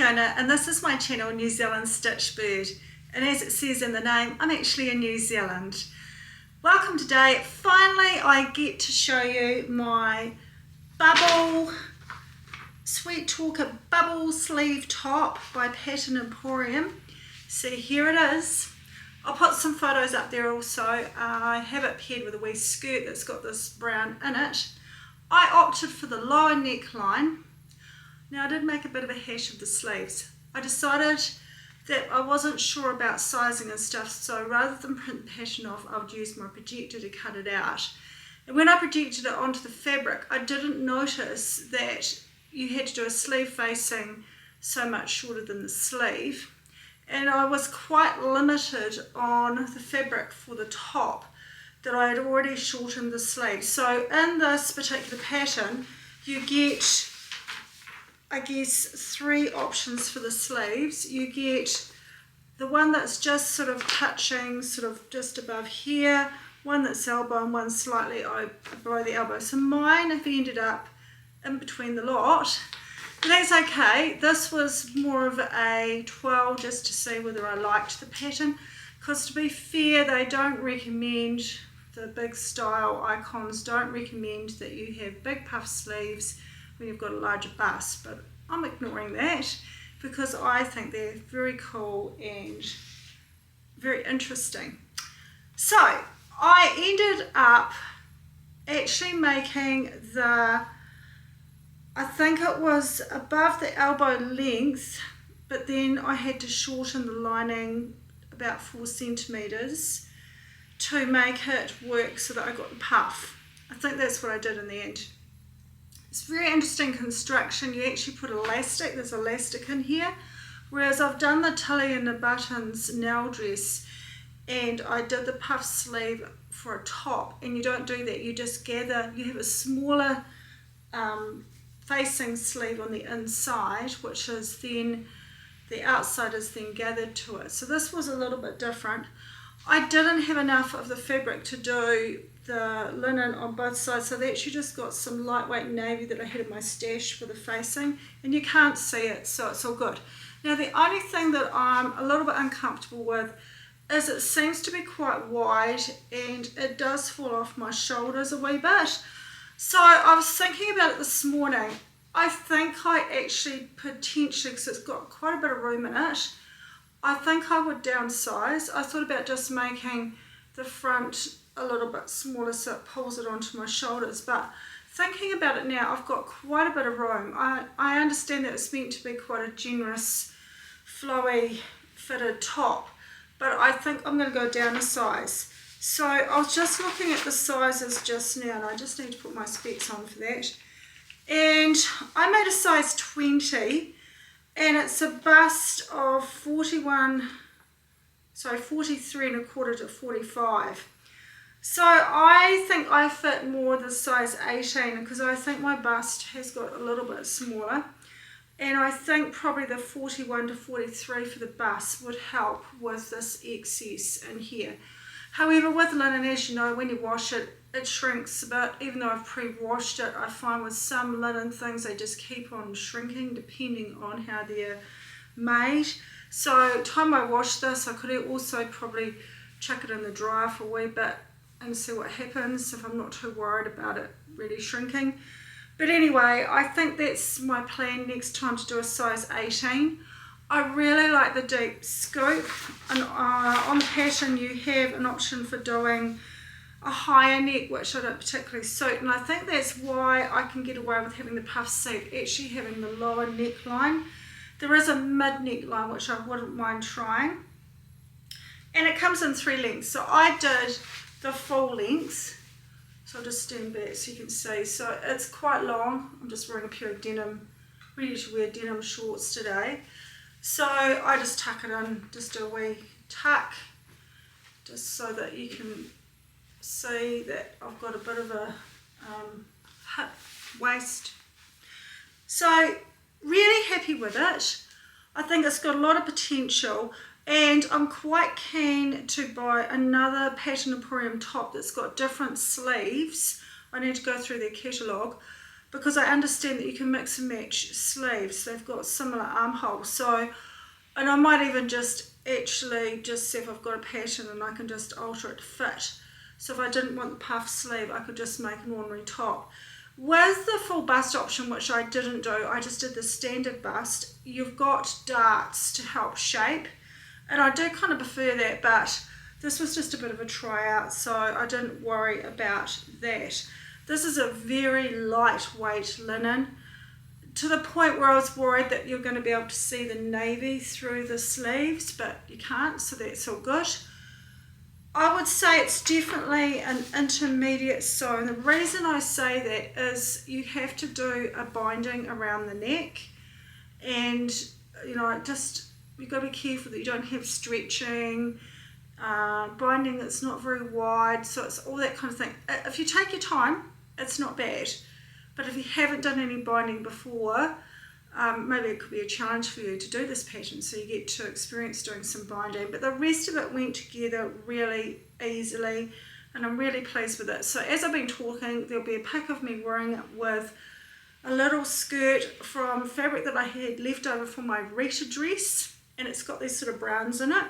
Fiona, and this is my channel, New Zealand Stitch Bird. And as it says in the name, I'm actually in New Zealand. Welcome today. Finally, I get to show you my bubble, Sweet Talker bubble sleeve top by Pattern Emporium. See, here it is. I'll put some photos up there also. I have it paired with a wee skirt that's got this brown in it. I opted for the lower neckline. Now, I did make a bit of a hash of the sleeves. I decided that I wasn't sure about sizing and stuff, so rather than print the pattern off, I would use my projector to cut it out. And when I projected it onto the fabric, I didn't notice that you had to do a sleeve facing so much shorter than the sleeve. And I was quite limited on the fabric for the top, that I had already shortened the sleeve. So in this particular pattern, you get, I guess, 3 options for the sleeves. You get the one that's just sort of touching, sort of just above here, one that's elbow and one slightly below the elbow. So mine have ended up in between the lot, but that's okay. This was more of a 12 just to see whether I liked the pattern, because to be fair, they don't recommend, the big style icons don't recommend that you have big puff sleeves when you've got a larger bust, but I'm ignoring that because I think they're very cool and very interesting. So I ended up actually making the, I think it was above the elbow length, but then I had to shorten the lining about 4 centimeters to make it work so that I got the puff. I think that's what I did in the end. It's very interesting construction. You actually put elastic, there's elastic in here, whereas I've done the tilly and the buttons nail dress and I did the puff sleeve for a top, and you don't do that, you just gather, you have a smaller facing sleeve on the inside, which is then, the outside is then gathered to it. So this was a little bit different. I didn't have enough of the fabric to do the linen on both sides, so they actually just got some lightweight navy that I had in my stash for the facing, and you can't see it, so it's all good. Now, the only thing that I'm a little bit uncomfortable with is it seems to be quite wide and it does fall off my shoulders a wee bit. So I was thinking about it this morning. I think I actually potentially, because it's got quite a bit of room in it, I think I would downsize. I thought about just making the front a little bit smaller so it pulls it onto my shoulders, but thinking about it now, I've got quite a bit of room. I understand that it's meant to be quite a generous, flowy, fitted top, but I think I'm going to go down a size. So I was just looking at the sizes just now, and I just need to put my specs on for that. And I made a size 20, and it's a bust of 43 1/4 to 45. So I think I fit more the size 18 because I think my bust has got a little bit smaller, and I think probably the 41 to 43 for the bust would help with this excess in here. However, with linen, as you know, when you wash it, it shrinks a bit. Even though I've pre-washed it, I find with some linen things they just keep on shrinking depending on how they're made. So time I wash this, I could also probably chuck it in the dryer for a wee bit and see what happens if I'm not too worried about it really shrinking. But anyway, I think that's my plan next time, to do a size 18. I really like the deep scoop, and on the pattern you have an option for doing a higher neck, which I don't particularly suit, and I think that's why I can get away with having the puff sleeve, actually having the lower neckline. There is a mid neckline which I wouldn't mind trying, and it comes in 3 lengths. So I did the full length, so I'll just stand back so you can see. So it's quite long. I'm just wearing a pair of denim, ready to wear denim shorts today. So I just tuck it in, just do a wee tuck, just so that you can see that I've got a bit of a hip waist. So really happy with it. I think it's got a lot of potential, and I'm quite keen to buy another Pattern Emporium top that's got different sleeves. I need to go through their catalogue, because I understand that you can mix and match sleeves. They've got similar armholes, so, and I might even just actually just see if I've got a pattern and I can just alter it to fit. So if I didn't want the puff sleeve, I could just make an ordinary top. With the full bust option, which I didn't do, I just did the standard bust, you've got darts to help shape, and I do kind of prefer that, but this was just a bit of a tryout, so I didn't worry about that. This is a very lightweight linen, to the point where I was worried that you're going to be able to see the navy through the sleeves, but you can't, so that's all good. I would say it's definitely an intermediate sew, and the reason I say that is you have to do a binding around the neck, and you know, you've got to be careful that you don't have stretching, binding that's not very wide, so it's all that kind of thing. If you take your time, it's not bad, but if you haven't done any binding before, maybe it could be a challenge for you to do this pattern, so you get to experience doing some binding. But the rest of it went together really easily, and I'm really pleased with it. So as I've been talking, there'll be a pic of me wearing it with a little skirt from fabric that I had left over from my Rita dress, and it's got these sort of browns in it,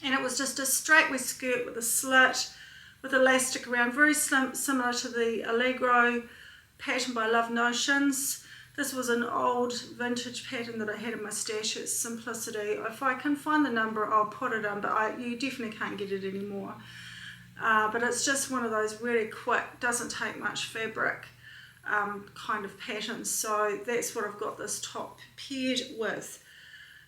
and it was just a straightway skirt with a slit with elastic around, very similar to the Allegro pattern by Love Notions. This was an old vintage pattern that I had in my stash. It's Simplicity. If I can find the number, I'll put it in, but you definitely can't get it anymore. But it's just one of those really quick, doesn't take much fabric kind of patterns. So that's what I've got this top paired with.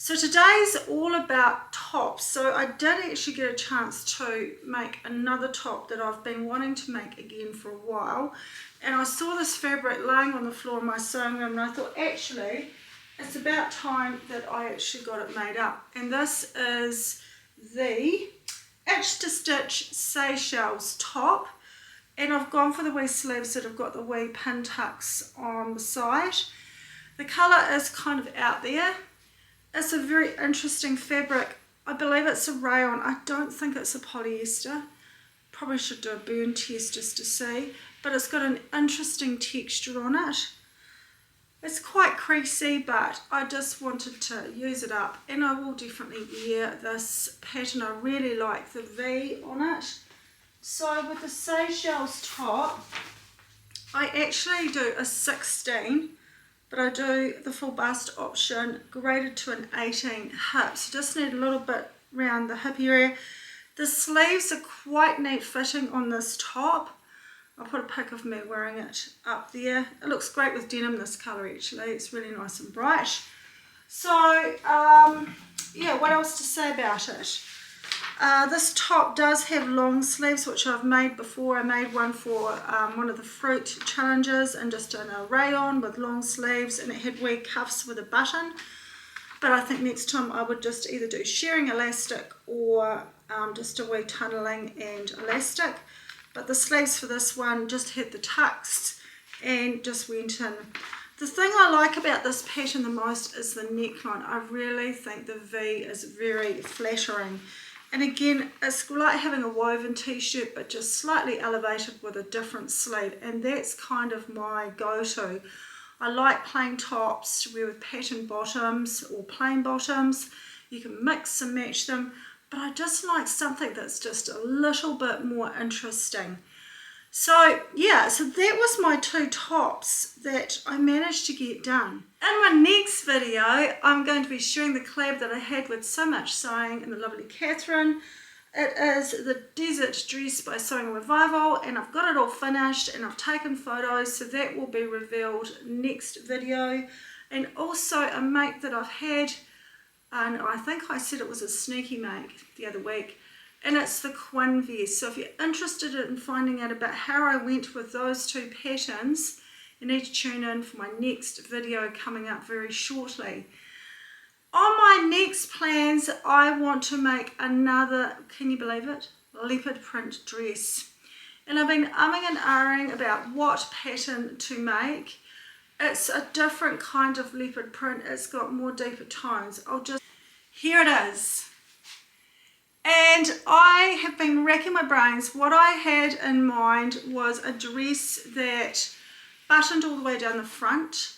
So today's all about tops. So I did actually get a chance to make another top that I've been wanting to make again for a while. And I saw this fabric laying on the floor in my sewing room, and I thought, actually, it's about time that I actually got it made up. And this is the Itch to Stitch Seychelles top. And I've gone for the wee sleeves that have got the wee pin tucks on the side. The colour is kind of out there. It's a very interesting fabric. I believe it's a rayon. I don't think it's a polyester. Probably should do a burn test just to see. But it's got an interesting texture on it. It's quite creasy, but I just wanted to use it up, and I will definitely wear this pattern. I really like the V on it. So with the Seychelles top, I actually do a 16, but I do the full bust option graded to an 18 hip. So just need a little bit around the hip area. The sleeves are quite neat fitting on this top. I'll put a pic of me wearing it up there. It looks great with denim, this colour actually. It's really nice and bright. So, yeah, what else to say about it? This top does have long sleeves, which I've made before. I made one for one of the fruit challenges, and just done a rayon with long sleeves, and it had wee cuffs with a button. But I think next time I would just either do shearing elastic or just a wee tunnelling and elastic. But the sleeves for this one just had the tucks and just went in. The thing I like about this pattern the most is the neckline. I really think the V is very flattering. And again, it's like having a woven t-shirt, but just slightly elevated with a different sleeve. And that's kind of my go-to. I like plain tops to wear with pattern bottoms or plain bottoms. You can mix and match them. But I just like something that's just a little bit more interesting. So yeah, so that was my two tops that I managed to get done. In my next video, I'm going to be sharing the collab that I had with So Much Sewing and the lovely Catherine. It is the Desert Dress by Sewing Revival, and I've got it all finished and I've taken photos, so that will be revealed next video. And also a make that I've had, and I think I said it was a sneaky make the other week, and it's the Quinn vest. So if you're interested in finding out about how I went with those two patterns, you need to tune in for my next video coming up very shortly. On my next plans, I want to make another, can you believe it, leopard print dress. And I've been umming and ahhing about what pattern to make. It's a different kind of leopard print. It's got more deeper tones. Here it is. And I have been racking my brains. What I had in mind was a dress that buttoned all the way down the front,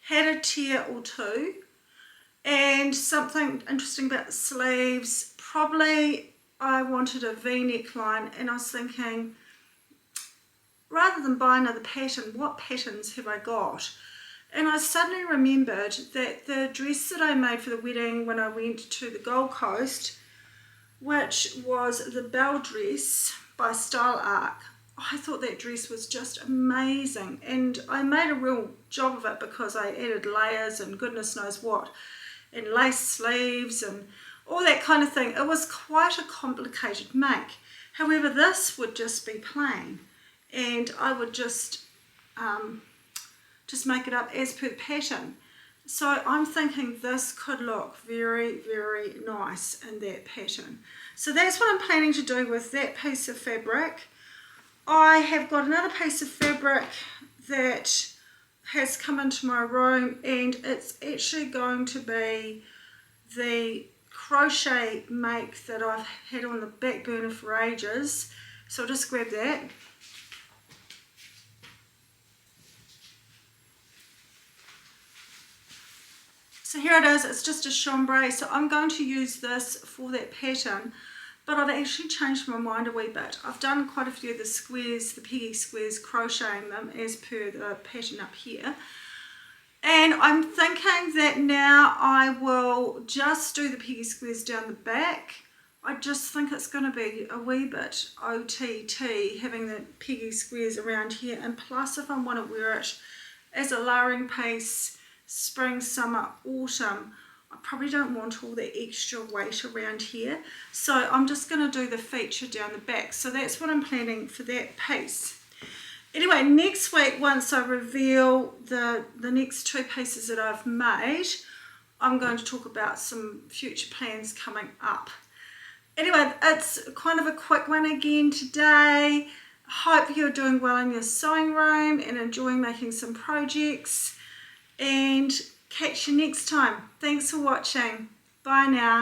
had a tear or two, and something interesting about the sleeves, probably I wanted a V-neck line, and I was thinking, rather than buy another pattern, what patterns have I got? And I suddenly remembered that the dress that I made for the wedding when I went to the Gold Coast, which was the Belle dress by Style Arc, I thought that dress was just amazing, and I made a real job of it because I added layers and goodness knows what, and lace sleeves and all that kind of thing. It was quite a complicated make. However, this would just be plain, and I would just make it up as per the pattern. So I'm thinking this could look very, very nice in that pattern. So that's what I'm planning to do with that piece of fabric. I have got another piece of fabric that has come into my room, and it's actually going to be the crochet make that I've had on the back burner for ages. So I'll just grab that. So here it is, it's just a chambray, so I'm going to use this for that pattern, but I've actually changed my mind a wee bit. I've done quite a few of the squares, the peggy squares, crocheting them as per the pattern up here. And I'm thinking that now I will just do the peggy squares down the back. I just think it's going to be a wee bit OTT having the peggy squares around here, and plus if I want to wear it as a layering piece, spring, summer, autumn, I probably don't want all the extra weight around here. So I'm just going to do the feature down the back. So that's what I'm planning for that piece. Anyway, next week, once I reveal the next two pieces that I've made, I'm going to talk about some future plans coming up. Anyway, it's kind of a quick one again today. Hope you're doing well in your sewing room and enjoying making some projects. And catch you next time. Thanks for watching. Bye now.